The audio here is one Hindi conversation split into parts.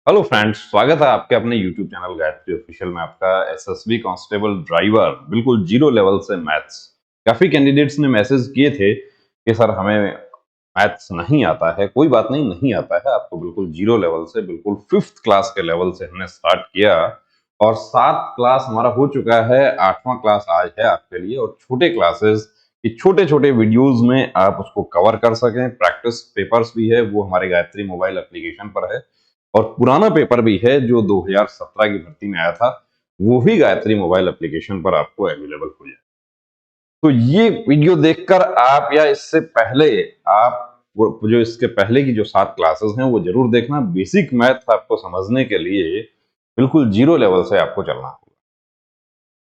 हेलो फ्रेंड्स, स्वागत है आपके अपने यूट्यूब चैनल गायत्री ऑफिशियल में। आपका एसएसबी कांस्टेबल ड्राइवर बिल्कुल जीरो लेवल से मैथ्स। काफी कैंडिडेट्स ने मैसेज किए थे कि सर हमें मैथ्स नहीं आता है। कोई बात नहीं, नहीं आता है आपको, बिल्कुल जीरो लेवल से, बिल्कुल 5th क्लास के लेवल से हमने स्टार्ट किया और 7 क्लास हमारा हो चुका है। 8वां क्लास आज है आपके लिए। और छोटे क्लासेस कि छोटे छोटे वीडियोस में आप उसको कवर कर सकें। प्रैक्टिस पेपर्स भी है, वो हमारे गायत्री मोबाइल एप्लीकेशन पर है। और पुराना पेपर भी है जो 2017 की भर्ती में आया था, वो भी गायत्री मोबाइल एप्लीकेशन पर आपको अवेलेबल हो जाए। तो ये वीडियो देखकर आप या इससे पहले आप जो इसके पहले की जो 7 क्लासेस हैं वो जरूर देखना। बेसिक मैथ आपको समझने के लिए बिल्कुल जीरो लेवल से आपको चलना होगा।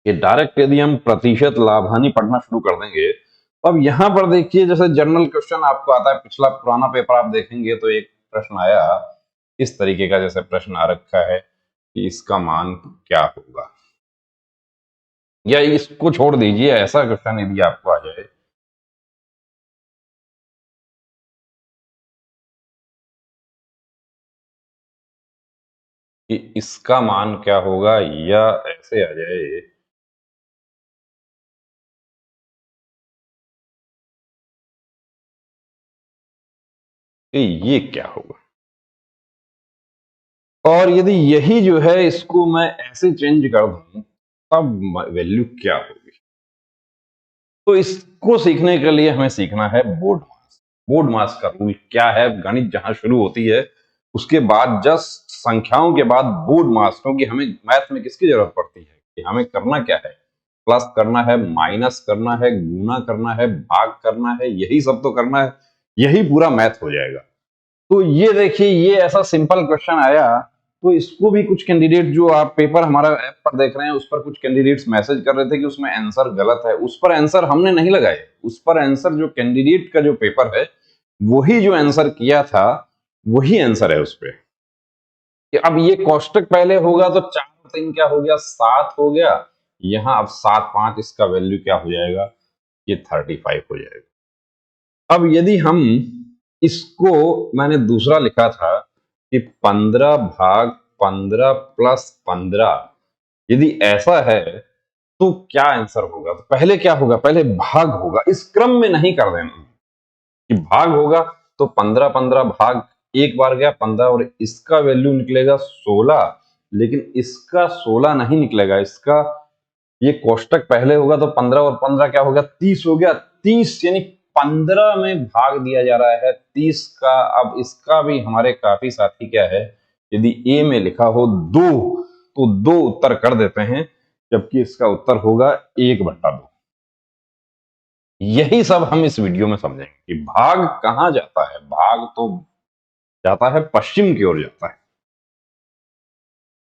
ये डायरेक्ट यदि हम प्रतिशत लाभ हानि पढ़ना शुरू कर देंगे तो अब यहां पर देखिए, जैसे जनरल क्वेश्चन आपको आता है, पिछला पुराना पेपर आप देखेंगे तो एक प्रश्न आया इस तरीके का, जैसे प्रश्न आ रखा है कि इसका मान क्या होगा, या इसको छोड़ दीजिए, ऐसा क्वेश्चन यदि आपको आ जाए कि इसका मान क्या होगा, या ऐसे आ जाए कि ये क्या होगा, और यदि यही जो है इसको मैं ऐसे चेंज कर दूं तब वैल्यू क्या होगी। तो इसको सीखने के लिए हमें सीखना है बोर्ड मास। बोर्ड मास का रूल क्या है, गणित जहां शुरू होती है उसके बाद जस्ट संख्याओं के बाद बोर्ड मास, क्योंकि हमें मैथ में किसकी जरूरत पड़ती है कि हमें करना क्या है, प्लस करना है, माइनस करना है, गुना करना है, भाग करना है, यही सब तो करना है, यही पूरा मैथ हो जाएगा। तो ये देखिए, ये ऐसा सिंपल क्वेश्चन आया तो इसको भी कुछ कैंडिडेट, जो आप पेपर हमारा ऐप पर देख रहे हैं उस पर कुछ कैंडिडेट्स मैसेज कर रहे थे कि उसमें आंसर गलत है। उस पर आंसर हमने नहीं लगाए, उस पर आंसर जो कैंडिडेट का जो पेपर है वही जो आंसर किया था वही आंसर है उस पे। कि अब ये कोष्टक पहले होगा तो 4 3 क्या हो गया, 7 हो गया। यहां अब 7 5 इसका वैल्यू क्या हो जाएगा, ये 35 हो जाएगा। अब यदि हम इसको, मैंने दूसरा लिखा था कि 15 भाग 15 प्लस 15, यदि ऐसा है तो क्या आंसर होगा। तो पहले क्या होगा, पहले भाग होगा, इस क्रम में नहीं कर देना कि भाग होगा तो 15 15 भाग एक बार गया 15, और इसका वैल्यू निकलेगा 16, लेकिन इसका 16 नहीं निकलेगा। इसका ये कोष्टक पहले होगा तो 15 और 15 क्या हो गया, 30 हो गया। 30 यानी 15 में भाग दिया जा रहा है 30 का। अब इसका भी हमारे काफी साथी क्या है, यदि ए में लिखा हो 2 तो 2 उत्तर कर देते हैं, जबकि इसका उत्तर होगा 1/2। यही सब हम इस वीडियो में समझेंगे कि भाग कहां जाता है। भाग तो जाता है पश्चिम की ओर जाता है।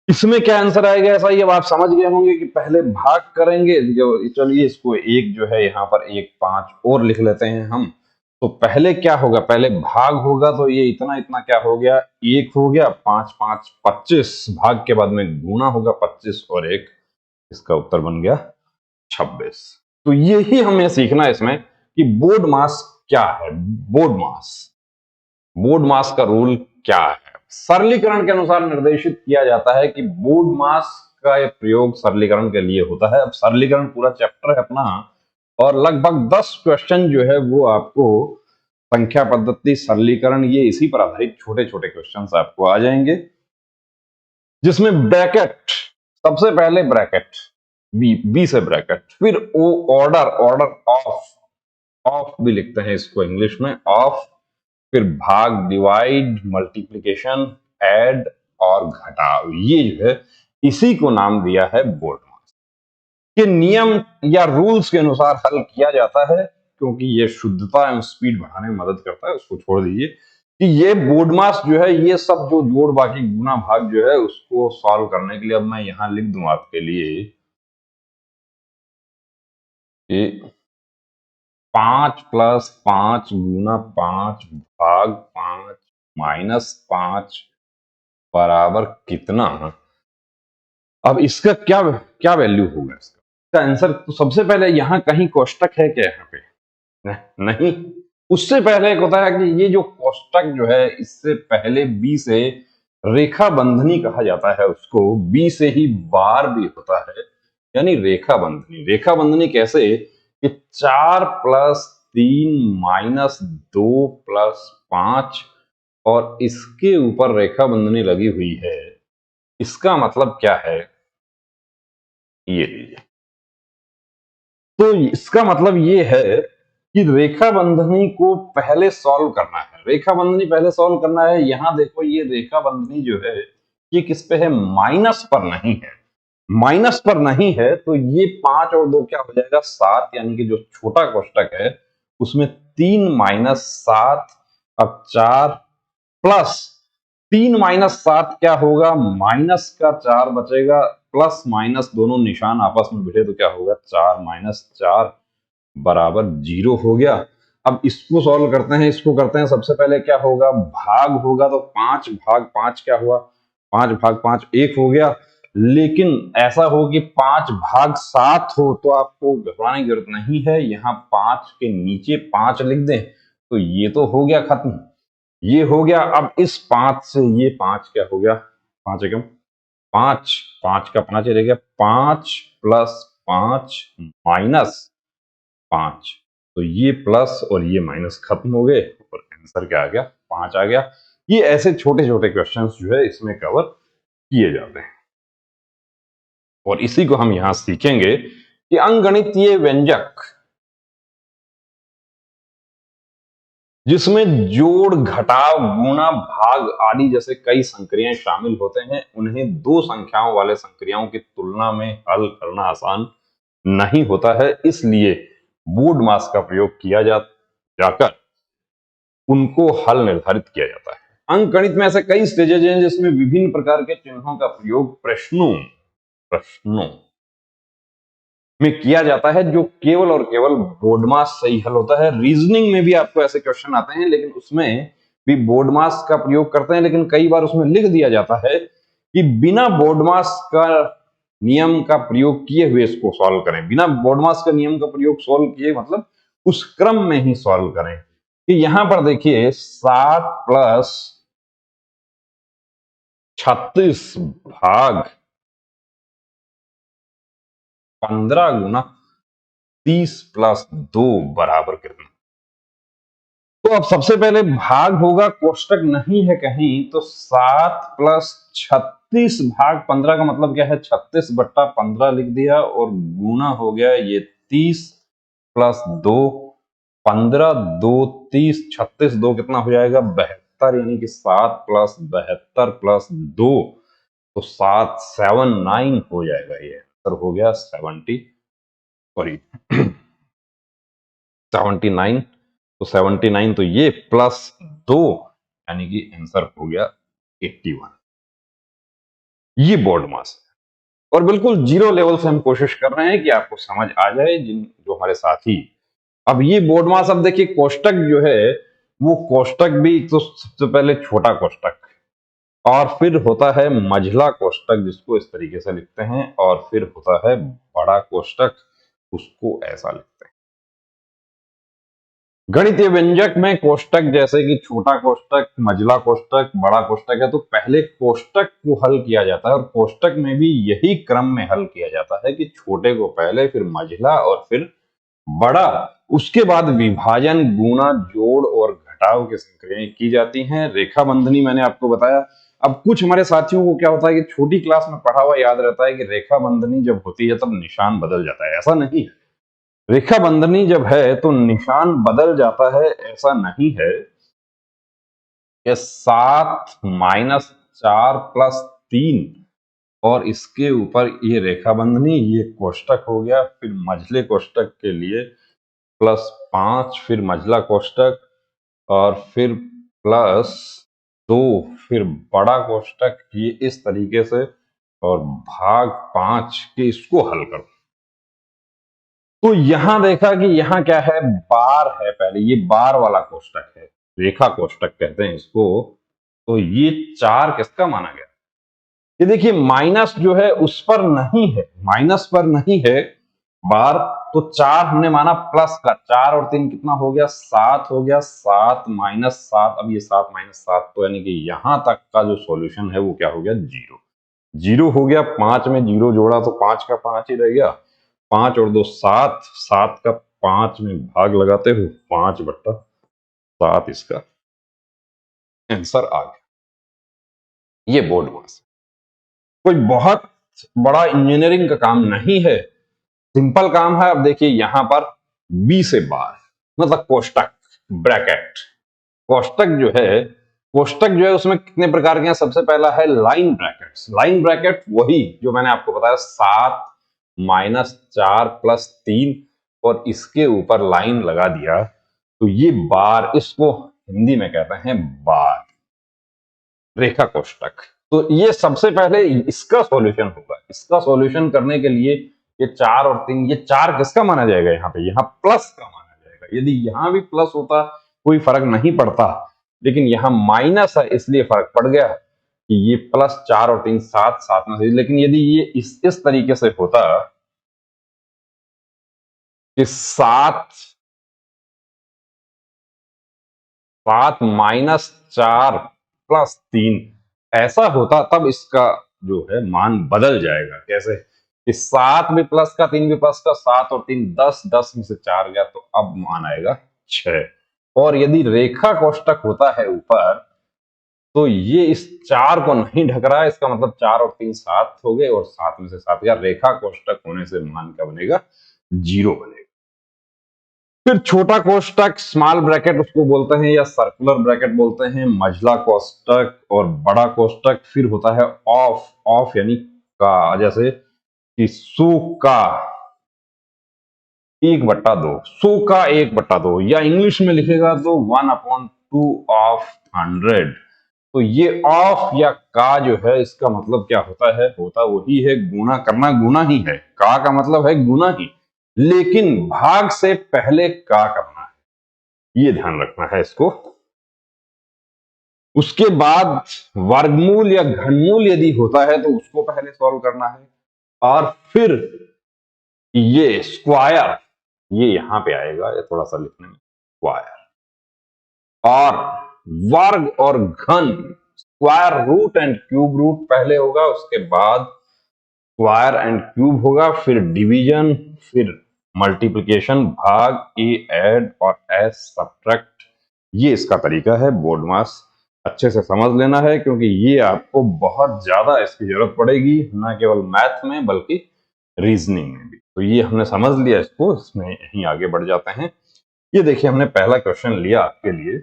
इसमें क्या आंसर आएगा, ऐसा ये आप समझ गए होंगे कि पहले भाग करेंगे। जो चलिए इसको एक जो है यहाँ पर एक 5 और लिख लेते हैं हम। तो पहले क्या होगा, पहले भाग होगा तो ये इतना इतना क्या हो गया, 1 हो गया। 5 5 25, भाग के बाद में गुना होगा 25 और 1, इसका उत्तर बन गया 26। तो यही हमें सीखना है इसमें कि बोर्ड मास क्या है। बोर्ड मास, बोर्ड मास का रूल क्या है। सरलीकरण के अनुसार निर्देशित किया जाता है कि बोर्ड मास का ये प्रयोग सरलीकरण के लिए होता है। अब सरलीकरण पूरा चैप्टर है अपना, और लगभग 10 क्वेश्चन जो है वो आपको संख्या पद्धति, सरलीकरण, ये इसी पर आधारित छोटे छोटे क्वेश्चन आपको आ जाएंगे, जिसमें ब्रैकेट, सबसे पहले ब्रैकेट, बी से ब्रैकेट, फिर ओ ऑर्डर, ऑर्डर ऑफ, ऑफ भी लिखते हैं इसको इंग्लिश में, ऑफ, फिर भाग, डिवाइड, मल्टीप्लिकेशन, ऐड और घटाव, ये जो है इसी को नाम दिया है बोर्ड मास। के नियम या रूल्स के अनुसार हल किया जाता है, क्योंकि ये शुद्धता एवं स्पीड बढ़ाने में मदद करता है। उसको छोड़ दीजिए कि ये बोर्ड मास जो है, ये सब जो जोड़ बाकी गुना भाग जो है उसको सॉल्व करने के लिए अब मैं यहां लिख दूं आपके लिए कि 5 + 5 गुना 5 भाग 5 माइनस 5 बराबर कितना। अब इसका क्या क्या वैल्यू होगा, इसका आंसर। तो सबसे पहले यहां कहीं कोष्टक है क्या, यहाँ पे नहीं। उससे पहले एक होता है कि ये जो कोष्टक जो है, इससे पहले बी से रेखा बंधनी कहा जाता है उसको, बी से ही बार भी होता है, यानी रेखा बंधनी। रेखा बंधनी कैसे कि 4 प्लस 3 माइनस 2 प्लस 5 और इसके ऊपर रेखा बंधनी लगी हुई है। इसका मतलब क्या है, ये लीजिए। तो इसका मतलब ये है कि रेखा बंधनी को पहले सॉल्व करना है। रेखा बंधनी पहले सॉल्व करना है। यहां देखो ये रेखा बंधनी जो है ये किस पे है, माइनस पर नहीं है। माइनस पर नहीं है तो ये 5 और 2 क्या हो जाएगा, 7, यानी कि जो छोटा कोष्टक है उसमें 3 माइनस 7, अब 4 प्लस 3 माइनस 7 क्या होगा, माइनस का 4 बचेगा, प्लस माइनस दोनों निशान आपस में भिड़े तो क्या होगा, 4 माइनस 4 बराबर 0 हो गया। अब इसको सॉल्व करते हैं, इसको करते हैं। सबसे पहले क्या होगा, भाग होगा, तो 5 भाग 5 क्या हुआ, 5 भाग 5 1 हो गया। लेकिन ऐसा हो कि 5 भाग 7 हो तो आपको घबराने की जरूरत नहीं है, यहां 5 के नीचे 5 लिख दें तो ये तो हो गया खत्म, ये हो गया। अब इस 5 से ये 5 क्या हो गया, 5 एकम 5, 5 का 5 रह गया, 5 प्लस 5 माइनस 5, तो ये प्लस और ये माइनस खत्म हो गए और आंसर क्या आ गया, 5 आ गया। ये ऐसे छोटे छोटे क्वेश्चंस जो है इसमें कवर किए जाते हैं और इसी को हम यहां सीखेंगे कि अंकगणितीय व्यंजक जिसमें जोड़, घटाव, गुणा, भाग आदि जैसे कई संक्रियाएं शामिल होते हैं, उन्हें दो संख्याओं वाले संक्रियाओं की तुलना में हल करना आसान नहीं होता है। इसलिए बोर्ड मास का प्रयोग किया जाकर उनको हल निर्धारित किया जाता है। अंकगणित में ऐसे कई स्टेजेज हैं जिसमें विभिन्न प्रकार के चिन्हों का प्रयोग प्रश्नों में किया जाता है, जो केवल और केवल बोर्ड मास से ही हल होता है। रीजनिंग में भी आपको ऐसे क्वेश्चन आते हैं, लेकिन उसमें भी बोर्ड मास का प्रयोग करते हैं, लेकिन कई बार उसमें लिख दिया जाता है कि बिना बोर्ड मास का नियम का प्रयोग किए हुए इसको सॉल्व करें। बिना बोर्ड मास का नियम का प्रयोग सॉल्व किए मतलब उस क्रम में ही सॉल्व करें। कि यहां पर देखिए 7 प्लस 36 भाग 15 गुना 30 प्लस 2 बराबर कितना। तो अब सबसे पहले भाग होगा, कोष्टक नहीं है कहीं, तो 7 प्लस 36 भाग 15 का मतलब क्या है, 36 बट्टा 15 लिख दिया और गुना हो गया ये 30 प्लस 2, 15 2 30, 36 2 कितना हो जाएगा, 72, यानी कि 7 प्लस 72 प्लस 2 तो 7 7 9 हो जाएगा। ये आंसर हो गया 79। तो 79 तो ये प्लस 2 यानी कि आंसर हो गया 81। ये बोर्ड मास है और बिल्कुल जीरो लेवल से हम कोशिश कर रहे हैं कि आपको समझ आ जाए, जो हमारे साथी। अब ये बोर्ड मास, अब देखिए कोष्टक जो है वो कोष्टक भी तो सबसे पहले छोटा कोष्टक और फिर होता है मझला कोष्टक जिसको इस तरीके से लिखते हैं, और फिर होता है बड़ा कोष्टक, उसको ऐसा लिखते हैं। गणितीय व्यंजक में कोष्टक जैसे कि छोटा कोष्टक, मझला कोष्टक, बड़ा कोष्टक है, तो पहले कोष्टक को हल किया जाता है और कोष्टक में भी यही क्रम में हल किया जाता है कि छोटे को पहले, फिर मझला और फिर बड़ा। उसके बाद विभाजन, गुणा, जोड़ और घटाव की संक्रियाएं की जाती हैं। रेखा बंधनी मैंने आपको बताया। अब कुछ हमारे साथियों को क्या होता है कि छोटी क्लास में पढ़ा हुआ याद रहता है कि रेखा बंधनी जब होती है तब निशान बदल जाता है। ऐसा नहीं है। रेखा बंधनी जब है तो निशान बदल जाता है, ऐसा नहीं है। कि 7 माइनस 4 प्लस 3 और इसके ऊपर ये रेखा बंधनी, ये कोष्टक हो गया। फिर मझले कोष्टक के लिए प्लस 5, फिर मझला कोष्टक और फिर प्लस 2, फिर बड़ा कोष्टक, ये इस तरीके से, और भाग 5 के इसको हल करो। तो यहां देखा कि यहां क्या है, बार है, पहले ये बार वाला कोष्टक है, रेखा कोष्टक कहते हैं इसको। तो ये 4 किसका माना गया, ये देखिए माइनस जो है उस पर नहीं है, माइनस पर नहीं है बार, तो 4 हमने माना प्लस का, 4 और 3 कितना हो गया, 7 हो गया, 7 माइनस 7, अब ये 7 माइनस 7, तो यानी कि यहां तक का जो सॉल्यूशन है वो क्या हो गया, 0 0 हो गया। 5 में 0 जोड़ा तो 5 का 5 ही रह गया, 5 और 2 7, 7 का 5 में भाग लगाते हो, 5/7 इसका आंसर आ गया। ये बोर्ड मास कोई बहुत बड़ा इंजीनियरिंग का काम नहीं है, सिंपल काम है। अब देखिए यहां पर बी से बार मतलब कोष्टक, ब्रैकेट, कोष्टक जो है, कोष्टक जो है उसमें कितने प्रकार के हैं, सबसे पहला है लाइन ब्रैकेट्स। लाइन ब्रैकेट वही जो मैंने आपको बताया, 7 माइनस 4 प्लस 3 और इसके ऊपर लाइन लगा दिया, तो ये बार, इसको हिंदी में कहते हैं बार, रेखा कोष्टक। तो ये सबसे पहले इसका सॉल्यूशन होगा। इसका सॉल्यूशन करने के लिए ये 4 और 3, ये 4 किसका माना जाएगा, यहाँ पे यहाँ प्लस का माना जाएगा। यदि यहाँ भी प्लस होता कोई फर्क नहीं पड़ता, लेकिन यहाँ माइनस है इसलिए फर्क पड़ गया कि ये प्लस 4 और 3 7 7 में से। लेकिन यदि ये इस तरीके से होता कि 7 माइनस 4 प्लस 3 ऐसा होता, तब इसका जो है मान बदल जाएगा। कैसे कि 7 भी प्लस का, 3 भी प्लस का, 7 और 3 10, 10 में से 4 गया तो अब मान आएगा 6। और यदि रेखा कोष्टक होता है ऊपर, तो ये इस 4 को नहीं ढक रहा है, इसका मतलब 4 और 3 7 हो गए और 7 में से 7 गया। रेखा कोष्टक होने से मान क्या बनेगा, 0 बनेगा। फिर छोटा कोष्टक, स्मॉल ब्रैकेट उसको बोलते हैं, या सर्कुलर ब्रैकेट बोलते हैं, मझला कोष्टक और बड़ा कोष्टक। फिर होता है ऑफ, ऑफ यानी का, जैसे कि सू का 1/2, सू का 1/2, या इंग्लिश में लिखेगा तो 1/2 ऑफ 100। तो ये ऑफ या का जो है, इसका मतलब क्या होता है, होता वही है गुणा करना, गुना ही है। का का मतलब है गुना ही, लेकिन भाग से पहले का करना है, ये ध्यान रखना है इसको। उसके बाद वर्गमूल या घनमूल यदि होता है तो उसको पहले सॉल्व करना है, और फिर ये स्क्वायर, ये यहां पे आएगा, ये थोड़ा सा लिखने में, स्क्वायर और वर्ग और घन, square root and cube root पहले होगा, उसके बाद स्क्वायर एंड क्यूब होगा, फिर डिवीजन, फिर मल्टीप्लिकेशन, भाग, ए ऐड और एस सब्ट्रैक्ट। ये इसका तरीका है। बोर्ड मास अच्छे से समझ लेना है, क्योंकि ये आपको बहुत ज्यादा इसकी जरूरत पड़ेगी, ना केवल मैथ में बल्कि रीजनिंग में भी। तो ये हमने समझ लिया इसको, इसमें यहीं आगे बढ़ जाते हैं। ये देखिए हमने पहला क्वेश्चन लिया आपके लिए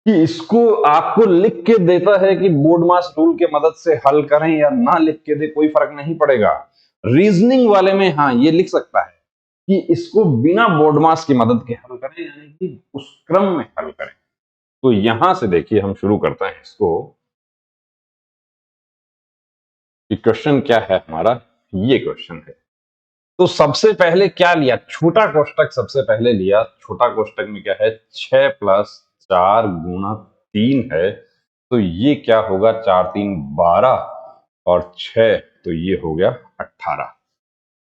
कि इसको आपको लिख के देता है कि बोर्ड मास रूल के मदद से हल करें या ना लिख के दे, कोई फर्क नहीं पड़ेगा। रीजनिंग वाले में हाँ ये लिख सकता है कि इसको बिना बोर्ड मास की मदद के हल करें, यानी कि उस क्रम में हल करें। तो यहां से देखिए हम शुरू करते हैं इसको कि क्वेश्चन क्या है हमारा, ये क्वेश्चन है। तो सबसे पहले क्या लिया, छोटा कोष्टक सबसे पहले लिया। छोटा कोष्टक में क्या है, 6 प्लस 4 गुणा 3 है, तो ये क्या होगा, 4 3 12 और 6, तो ये हो गया 18।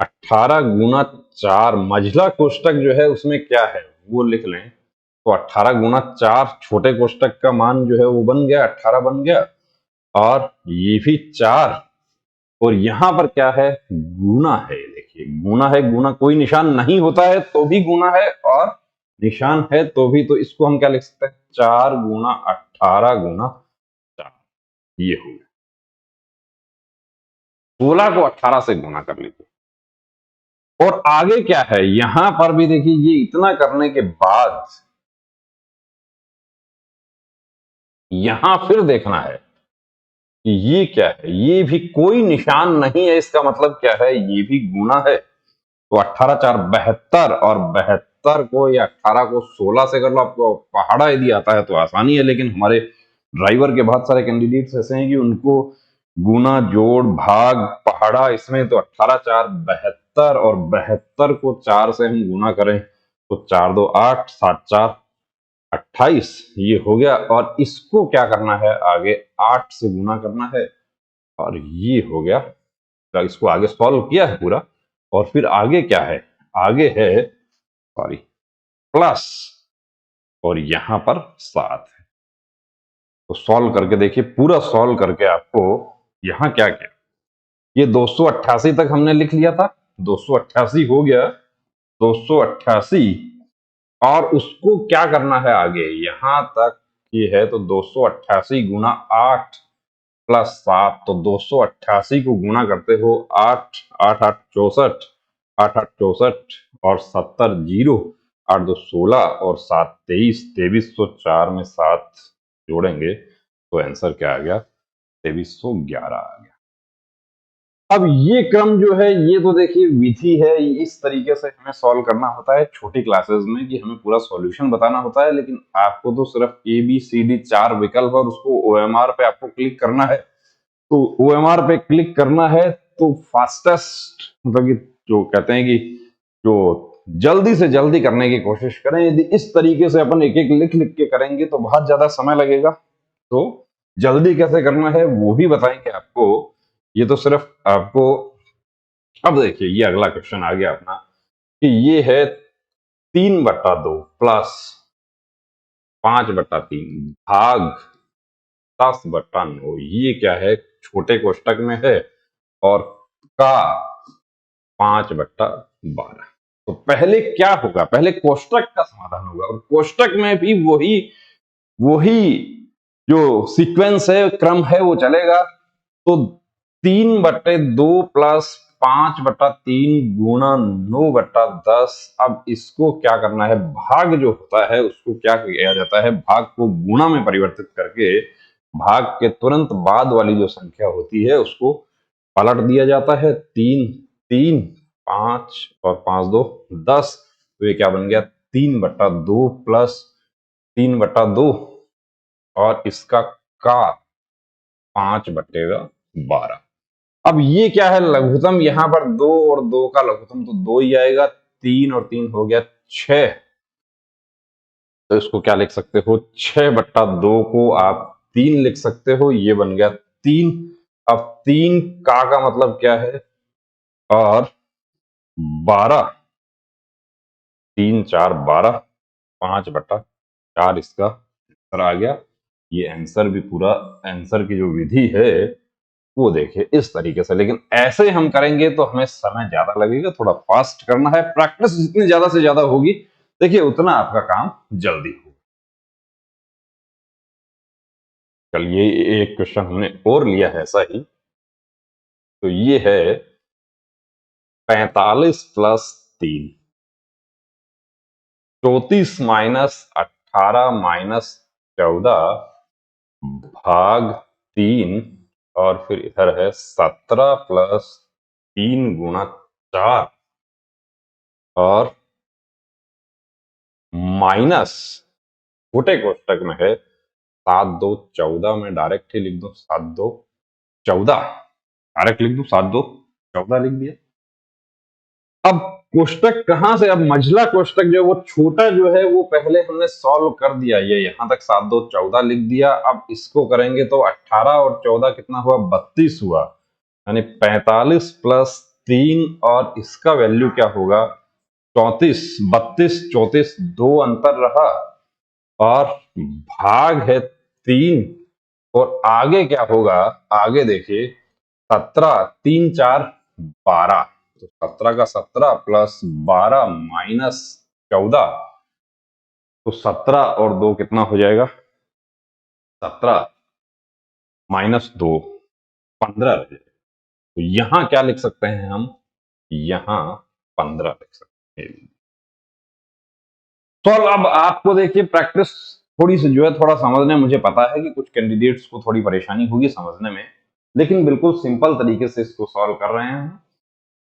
18 गुणा 4, मझला कोष्टक जो है उसमें क्या है वो लिख लें, तो 18 गुणा 4 छोटे कोष्टक का मान जो है वो बन गया, 18 बन गया, और ये भी 4, और यहां पर क्या है, गुना है। देखिए गुना है, गुना कोई निशान नहीं होता है तो भी गुना है, और निशान है तो भी, तो इसको हम क्या लिख सकते हैं, 4 गुणा 18 गुणा 4, ये हो गया। 16 को 18 से गुना कर लीजिए। और आगे क्या है, यहां पर भी देखिए, ये इतना करने के बाद यहां फिर देखना है कि ये क्या है, ये भी कोई निशान नहीं है, इसका मतलब क्या है, ये भी गुना है। तो 18 4 72, और 72 को या 18 को 16 से कर लो। आपको पहाड़ा यदि आता है तो आसानी है, लेकिन हमारे ड्राइवर के बहुत सारे कैंडिडेट्स ऐसे हैं कि उनको गुना जोड़ भाग पहाड़ा इसमें, तो 18 4 72, और 72 को 4 से हम गुना करें तो 4 2 8, 7 4 28, ये हो गया। और इसको क्या करना है, आगे 8 से गुना करना है, और ये हो गया। तो इसको आगे सॉल्व किया है पूरा, और फिर आगे क्या है, आगे है सॉरी प्लस और यहां पर 7 है। तो सॉल्व करके देखिए, पूरा सॉल्व करके आपको यहां क्या क्या, ये 288 तक हमने लिख लिया था, 288 हो गया, 288 और उसको क्या करना है आगे, यहां तक ये है तो 288 गुना 8 प्लस 7, तो 288 को गुना करते हो 8, 8 8 64, 8 8 64 और 70 जीरो, 8 2 16 और 7 23, 2304 में 7 जोड़ेंगे तो आंसर क्या आ गया, 2311 आ गया। अब ये क्रम जो है, ये तो देखिए विधि है, इस तरीके से हमें सॉल्व करना होता है छोटी क्लासेस में कि हमें पूरा सॉल्यूशन बताना होता है, लेकिन आपको तो सिर्फ ए बी सी डी 4 विकल्प और उसको ओएमआर पे आपको क्लिक करना है। तो ओएमआर पे क्लिक करना है तो फास्टेस्ट, मतलब कि जो कहते हैं कि जो जल्दी से जल्दी करने की कोशिश करें। यदि इस तरीके से अपन एक एक लिख लिख के करेंगे तो बहुत ज्यादा समय लगेगा। तो जल्दी कैसे करना है वो भी बताएंगे आपको। ये तो सिर्फ आपको, अब देखिए ये अगला क्वेश्चन आ गया अपना कि ये है 3/2 प्लस 5/3 भाग 10/9, ये क्या है, छोटे कोष्टक में है और का 5/12। तो पहले क्या होगा, पहले कोष्टक का समाधान होगा और कोष्टक में भी वही वही जो सीक्वेंस है, क्रम है, वो चलेगा। तो 3/2 प्लस 5/3 गुणा 9/10। अब इसको क्या करना है, भाग जो होता है उसको क्या किया जाता है, भाग को गुणा में परिवर्तित करके भाग के तुरंत बाद वाली जो संख्या होती है उसको पलट दिया जाता है। 3 3 5 और 5 2 10। तो ये क्या बन गया, 3/2 प्लस 3/2 और इसका का 5/12। अब ये क्या है, लघुत्तम, यहां पर 2 और 2 का लघुत्तम तो 2 ही आएगा, 3 और 3 हो गया 6। तो इसको क्या लिख सकते हो, 6/2 को आप 3 लिख सकते हो, ये बन गया 3। अब 3 का मतलब क्या है, और 12, 3 4 12, 5/4 इसका आंसर आ गया। ये आंसर भी पूरा, आंसर की जो विधि है वो देखिए इस तरीके से। लेकिन ऐसे हम करेंगे तो हमें समय ज्यादा लगेगा, थोड़ा फास्ट करना है। प्रैक्टिस जितनी ज्यादा से ज्यादा होगी देखिए उतना आपका काम जल्दी होगा। चलिए एक क्वेश्चन हमने और लिया है ऐसा ही, तो ये है 45 प्लस 3, 34 माइनस 18 माइनस 14 भाग 3, और फिर इधर है 17 प्लस 3 गुणा 4 और माइनस छोटे कोष्टक में है 7 2 14। में डायरेक्ट ही लिख दो 7 2 14, डायरेक्ट लिख दो 7 2 14 लिख दिया। अब कोष्टक कहां से, अब मझला कोष्टक जो वो छोटा जो है वो पहले हमने सॉल्व कर दिया, ये यहां तक 7 2 14 लिख दिया। अब इसको करेंगे तो 18 और 14 कितना हुआ, 32 हुआ, यानी 45 प्लस 3 और इसका वैल्यू क्या होगा 34, 32 34, 2 अंतर रहा और भाग है 3। और आगे क्या होगा, आगे देखिए 17, 3 4 12, तो 17 का 17 प्लस 12 माइनस 14, तो 17 और 2 कितना हो जाएगा, 17 माइनस 2 15 रह जाएगा। तो यहां क्या लिख सकते हैं हम, यहां 15 लिख सकते हैं। तो अब आपको देखिए प्रैक्टिस थोड़ी सी जो है थोड़ा समझने, मुझे पता है कि कुछ कैंडिडेट्स को थोड़ी परेशानी होगी समझने में, लेकिन बिल्कुल सिंपल तरीके से इसको सॉल्व कर रहे हैं।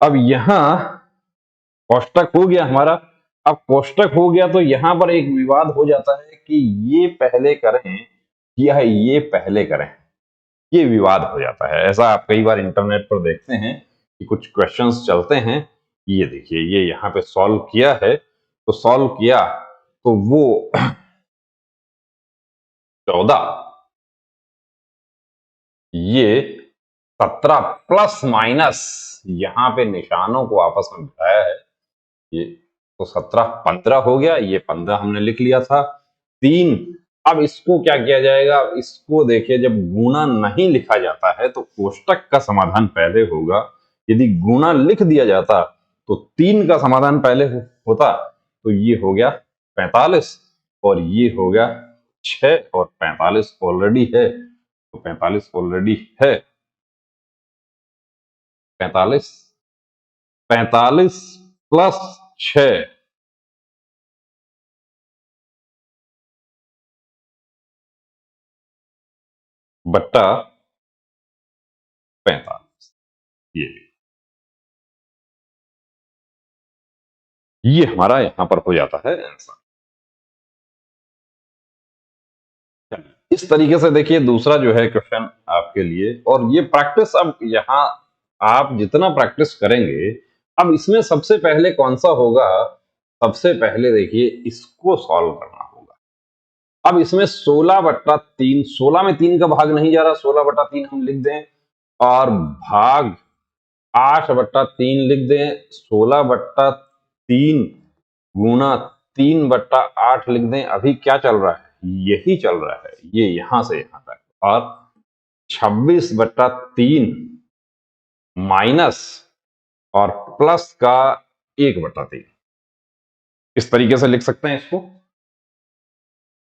अब यहां कोष्टक हो गया हमारा। अब कोष्टक हो गया तो यहां पर एक विवाद हो जाता है कि ये पहले करें या ये पहले करें, ये विवाद हो जाता है। ऐसा आप कई बार इंटरनेट पर देखते हैं कि कुछ क्वेश्चंस चलते हैं। ये देखिए ये यहां पे सॉल्व किया है, तो सॉल्व किया तो वो 14, ये 17 प्लस माइनस, यहां पे निशानों को आपस में मिलाया है ये तो 17 15 हो गया, ये 15 हमने लिख लिया था। 3, अब इसको क्या किया जाएगा, इसको देखिए जब गुणा नहीं लिखा जाता है तो कोष्टक का समाधान पहले होगा। यदि गुणा लिख दिया जाता तो 3 का समाधान पहले होता, तो ये हो गया 45 और ये हो गया 6 और 45 ऑलरेडी है, तो 45 ऑलरेडी है। 45 45 प्लस 6 बट्टा 45, ये हमारा यहां पर हो जाता है आंसर। इस तरीके से देखिए दूसरा जो है क्वेश्चन आपके लिए, और ये प्रैक्टिस अब यहां आप जितना प्रैक्टिस करेंगे, अब इसमें सबसे पहले कौन सा होगा, सबसे पहले देखिए इसको सॉल्व करना होगा। अब इसमें 16/3, 16 में 3 का भाग नहीं जा रहा, 16/3 हम लिख दें और भाग 8/3 लिख दें, 16/3 गुना 3/8 लिख दें। अभी क्या चल रहा है, यही चल रहा है, ये यहां से यहां तक, और 26/3 माइनस और प्लस का 1/3, इस तरीके से लिख सकते हैं इसको।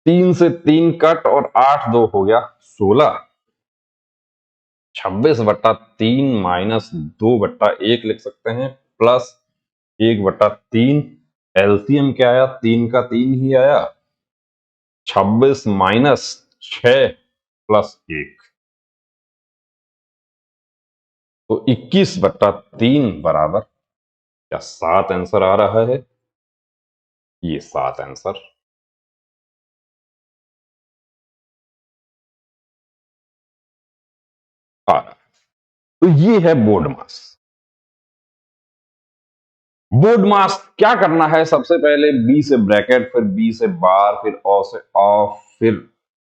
3 से 3 कट और 8 2 हो गया 16, 26/3 माइनस 2/1 लिख सकते हैं, प्लस 1/3, एलसीएम क्या आया, 3 का 3 ही आया, 26 माइनस 6 प्लस 1, तो 21/3 बराबर क्या 7 आंसर आ रहा है, ये 7 आंसर आ रहा है। तो ये है बोर्ड मास। बोर्ड मास क्या करना है, सबसे पहले बी से ब्रैकेट, फिर बी से बार, फिर ओ से ऑफ, फिर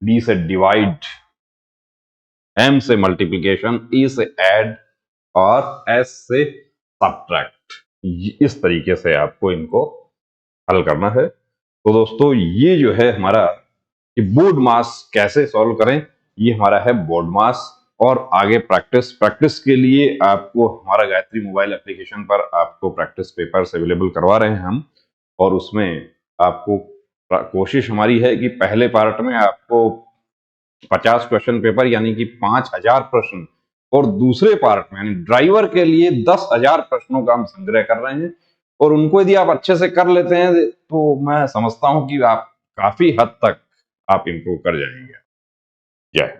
डी से डिवाइड, एम से मल्टीप्लीकेशन, ई से ऐड और एस से सब्ट्रैक्ट। इस तरीके से आपको इनको हल करना है। तो दोस्तों ये जो है हमारा कि बोर्ड मास कैसे सॉल्व करें, ये हमारा है बोर्ड मास। और आगे प्रैक्टिस के लिए आपको हमारा गायत्री मोबाइल एप्लीकेशन पर आपको प्रैक्टिस पेपर्स अवेलेबल करवा रहे हैं हम, और उसमें आपको कोशिश हमारी है कि पहले पार्ट में आपको 50 क्वेश्चन पेपर यानी कि 5000 प्रश्न, और दूसरे पार्ट में यानी ड्राइवर के लिए 10,000 प्रश्नों का हम संग्रह कर रहे हैं। और उनको यदि आप अच्छे से कर लेते हैं तो मैं समझता हूं कि आप काफी हद तक आप इंप्रूव कर जाएंगे। जय